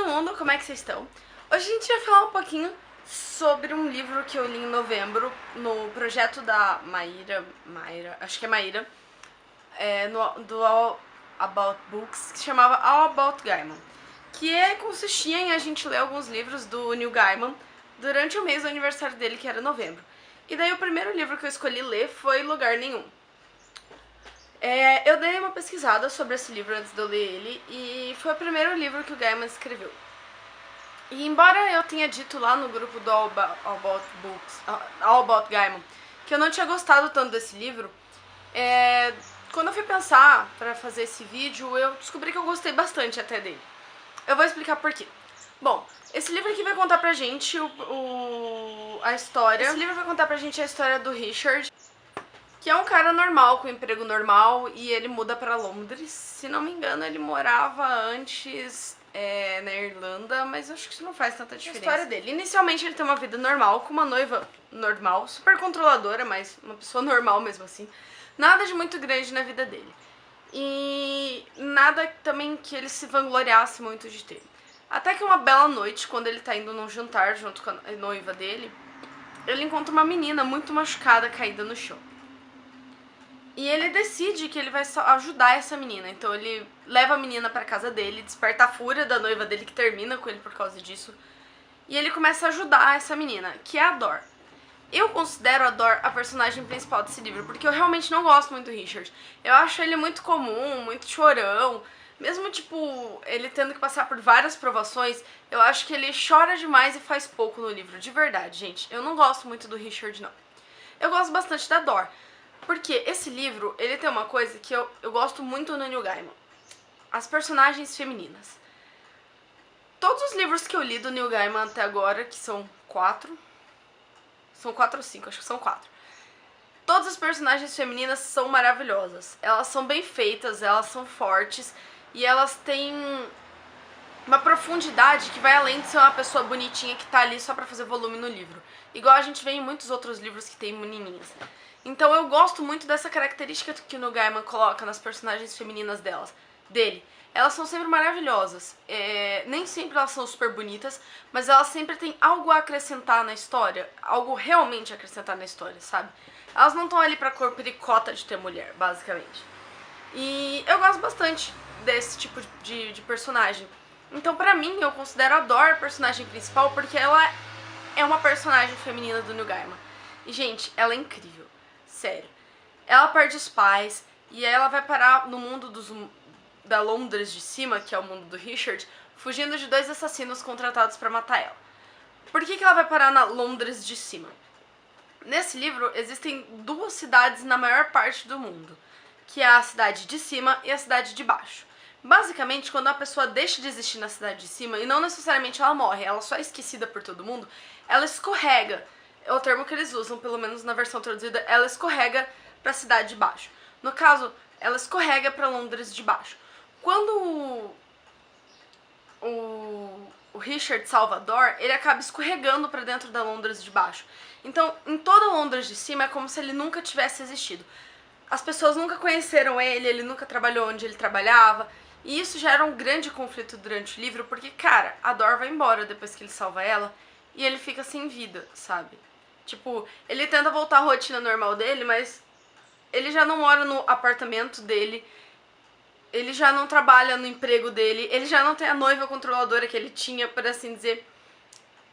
mundo, como é que vocês estão? Hoje a gente vai falar um pouquinho sobre um livro que eu li em novembro no projeto da Maíra, acho que é Maíra, do All About Books, que se chamava All About Gaiman, que consistia em a gente ler alguns livros do Neil Gaiman durante o mês do aniversário dele, que era novembro. E daí o primeiro livro que eu escolhi ler foi Lugar Nenhum. Eu dei uma pesquisada sobre esse livro antes de eu ler ele, e foi o primeiro livro que o Gaiman escreveu. E embora eu tenha dito lá no grupo do All About Gaiman que eu não tinha gostado tanto desse livro, quando eu fui pensar pra fazer esse vídeo, eu descobri que eu gostei bastante até dele. Eu vou explicar por quê. Bom, esse livro aqui vai contar pra gente a história. Esse livro vai contar pra gente a história do Richard, que é um cara normal, com um emprego normal, e ele muda pra Londres. Se não me engano, ele morava antes na Irlanda, mas eu acho que isso não faz tanta diferença. A história dele. Inicialmente ele tem uma vida normal, com uma noiva normal, super controladora, mas uma pessoa normal mesmo assim. Nada de muito grande na vida dele. E nada também que ele se vangloriasse muito de ter. Até que uma bela noite, quando ele tá indo num jantar junto com a noiva dele, ele encontra uma menina muito machucada, caída no chão. E ele decide que ele vai ajudar essa menina. Então ele leva a menina pra casa dele, desperta a fúria da noiva dele, que termina com ele por causa disso. E ele começa a ajudar essa menina, que é a Dor. Eu considero a Dor a personagem principal desse livro, porque eu realmente não gosto muito do Richard. Eu acho ele muito comum, muito chorão. Mesmo, tipo, ele tendo que passar por várias provações, eu acho que ele chora demais e faz pouco no livro. De verdade, gente. Eu não gosto muito do Richard, não. Eu gosto bastante da Dor. Porque esse livro, ele tem uma coisa que eu gosto muito no Neil Gaiman. As personagens femininas. Todos os livros que eu li do Neil Gaiman até agora, que são 4... São 4 ou 5, acho que são 4. Todas as personagens femininas são maravilhosas. Elas são bem feitas, elas são fortes. E elas têm uma profundidade que vai além de ser uma pessoa bonitinha que tá ali só pra fazer volume no livro. Igual a gente vê em muitos outros livros que tem menininhas. Então eu gosto muito dessa característica que o Neil Gaiman coloca nas personagens femininas dele. Elas são sempre maravilhosas. Nem sempre elas são super bonitas, mas elas sempre têm algo a acrescentar na história. Algo realmente a acrescentar na história, sabe? Elas não estão ali pra cumprir cota de ter mulher, basicamente. E eu gosto bastante desse tipo de personagem. Então pra mim, eu considero a Dor a personagem principal, porque ela é uma personagem feminina do Neil Gaiman. E, gente, ela é incrível. Sério. Ela perde os pais e aí ela vai parar no mundo da Londres de cima, que é o mundo do Richard, fugindo de 2 assassinos contratados pra matar ela. Por que ela vai parar na Londres de cima? Nesse livro existem 2 cidades na maior parte do mundo, que é a cidade de cima e a cidade de baixo. Basicamente, quando a pessoa deixa de existir na cidade de cima, e não necessariamente ela morre, ela só é esquecida por todo mundo, ela escorrega. É o termo que eles usam, pelo menos na versão traduzida, ela escorrega pra cidade de baixo. No caso, ela escorrega pra Londres de baixo. Quando o Richard salva a Dor, ele acaba escorregando pra dentro da Londres de baixo. Então, em toda a Londres de cima, é como se ele nunca tivesse existido. As pessoas nunca conheceram ele nunca trabalhou onde ele trabalhava, e isso gera um grande conflito durante o livro, porque, cara, a Dor vai embora depois que ele salva ela, e ele fica sem vida, sabe? Tipo, ele tenta voltar à rotina normal dele, mas ele já não mora no apartamento dele, ele já não trabalha no emprego dele, ele já não tem a noiva controladora que ele tinha, por assim dizer.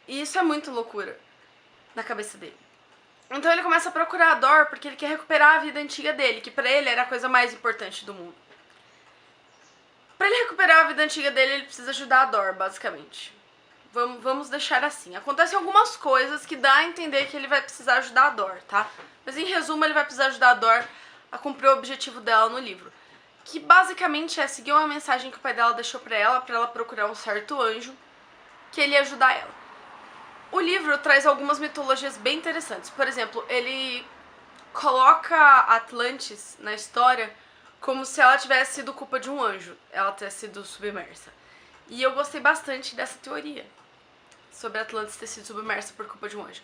E isso é muito loucura na cabeça dele. Então ele começa a procurar a Dor porque ele quer recuperar a vida antiga dele, que pra ele era a coisa mais importante do mundo. Pra ele recuperar a vida antiga dele, ele precisa ajudar a Dor, basicamente. Vamos deixar assim. Acontecem algumas coisas que dá a entender que ele vai precisar ajudar a Dor, tá? Mas em resumo, ele vai precisar ajudar a Dor a cumprir o objetivo dela no livro. Que basicamente é seguir uma mensagem que o pai dela deixou pra ela procurar um certo anjo que ele ia ajudar ela. O livro traz algumas mitologias bem interessantes. Por exemplo, ele coloca Atlantis na história como se ela tivesse sido culpa de um anjo, ela ter sido submersa. E eu gostei bastante dessa teoria sobre Atlantis ter sido submersa por culpa de um anjo.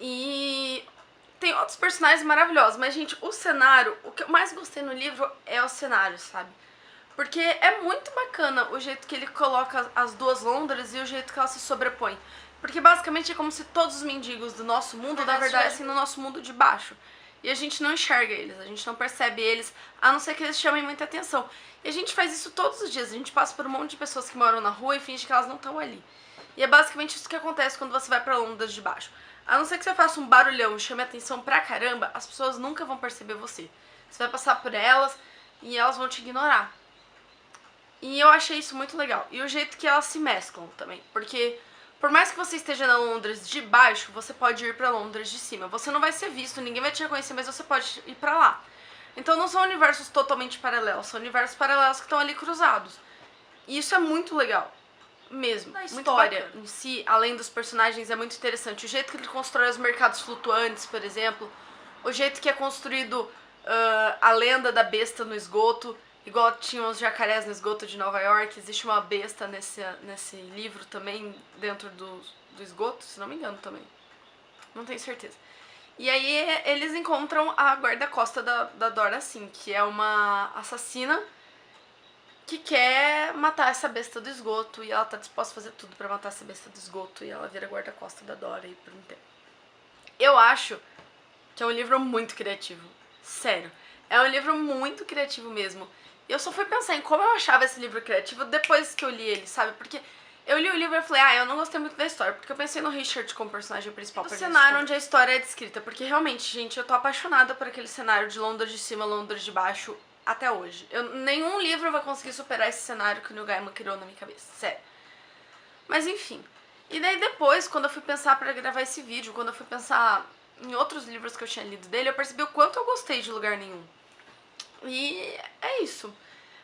E tem outros personagens maravilhosos, mas, gente, o cenário, o que eu mais gostei no livro é o cenário, sabe? Porque é muito bacana o jeito que ele coloca as duas Londres e o jeito que elas se sobrepõem. Porque basicamente é como se todos os mendigos do nosso mundo, na verdade, assim, no nosso mundo de baixo. E a gente não enxerga eles, a gente não percebe eles, a não ser que eles chamem muita atenção. E a gente faz isso todos os dias, a gente passa por um monte de pessoas que moram na rua e finge que elas não estão ali. E é basicamente isso que acontece quando você vai pra Londres de baixo. A não ser que você faça um barulhão e chame atenção pra caramba, as pessoas nunca vão perceber você. Você vai passar por elas e elas vão te ignorar. E eu achei isso muito legal. E o jeito que elas se mesclam também. Porque por mais que você esteja na Londres de baixo, você pode ir pra Londres de cima. Você não vai ser visto, ninguém vai te reconhecer, mas você pode ir pra lá. Então não são universos totalmente paralelos, são universos paralelos que estão ali cruzados. E isso é muito legal. Mesmo. A história em si, além dos personagens, é muito interessante. O jeito que ele constrói os mercados flutuantes, por exemplo. O jeito que é construído a lenda da besta no esgoto. Igual tinham os jacarés no esgoto de Nova York, existe uma besta nesse livro também, dentro do esgoto, se não me engano também. Não tenho certeza. E aí eles encontram a guarda-costa da Dora Sim, que é uma assassina que quer matar essa besta do esgoto, e ela tá disposta a fazer tudo pra matar essa besta do esgoto, e ela vira guarda-costa da Dora aí por um tempo. Eu acho que é um livro muito criativo. Sério. É um livro muito criativo mesmo. E eu só fui pensar em como eu achava esse livro criativo depois que eu li ele, sabe? Porque eu li o livro e falei, eu não gostei muito da história, porque eu pensei no Richard como personagem principal. Do cenário onde a história é descrita, porque realmente, gente, eu tô apaixonada por aquele cenário de Londres de cima, Londres de baixo, até hoje. Nenhum livro vai conseguir superar esse cenário que o Neil Gaiman criou na minha cabeça, sério. Mas enfim. E daí depois, quando eu fui pensar pra gravar esse vídeo, quando eu fui pensar em outros livros que eu tinha lido dele, eu percebi o quanto eu gostei de Lugar Nenhum. E é isso.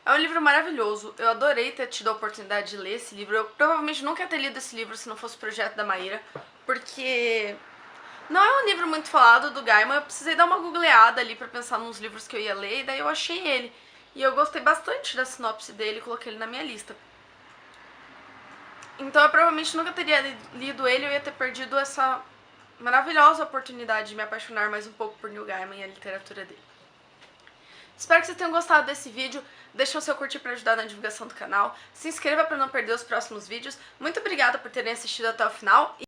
É um livro maravilhoso. Eu adorei ter tido a oportunidade de ler esse livro. Eu provavelmente nunca ia ter lido esse livro se não fosse o projeto da Maíra, porque não é um livro muito falado do Gaiman. Eu precisei dar uma googleada ali pra pensar nos livros que eu ia ler, e daí eu achei ele. E eu gostei bastante da sinopse dele e coloquei ele na minha lista. Então eu provavelmente nunca teria lido ele, eu ia ter perdido essa maravilhosa oportunidade de me apaixonar mais um pouco por Neil Gaiman e a literatura dele. Espero que vocês tenham gostado desse vídeo, deixa o seu curtir para ajudar na divulgação do canal, se inscreva para não perder os próximos vídeos. Muito obrigada por terem assistido até o final.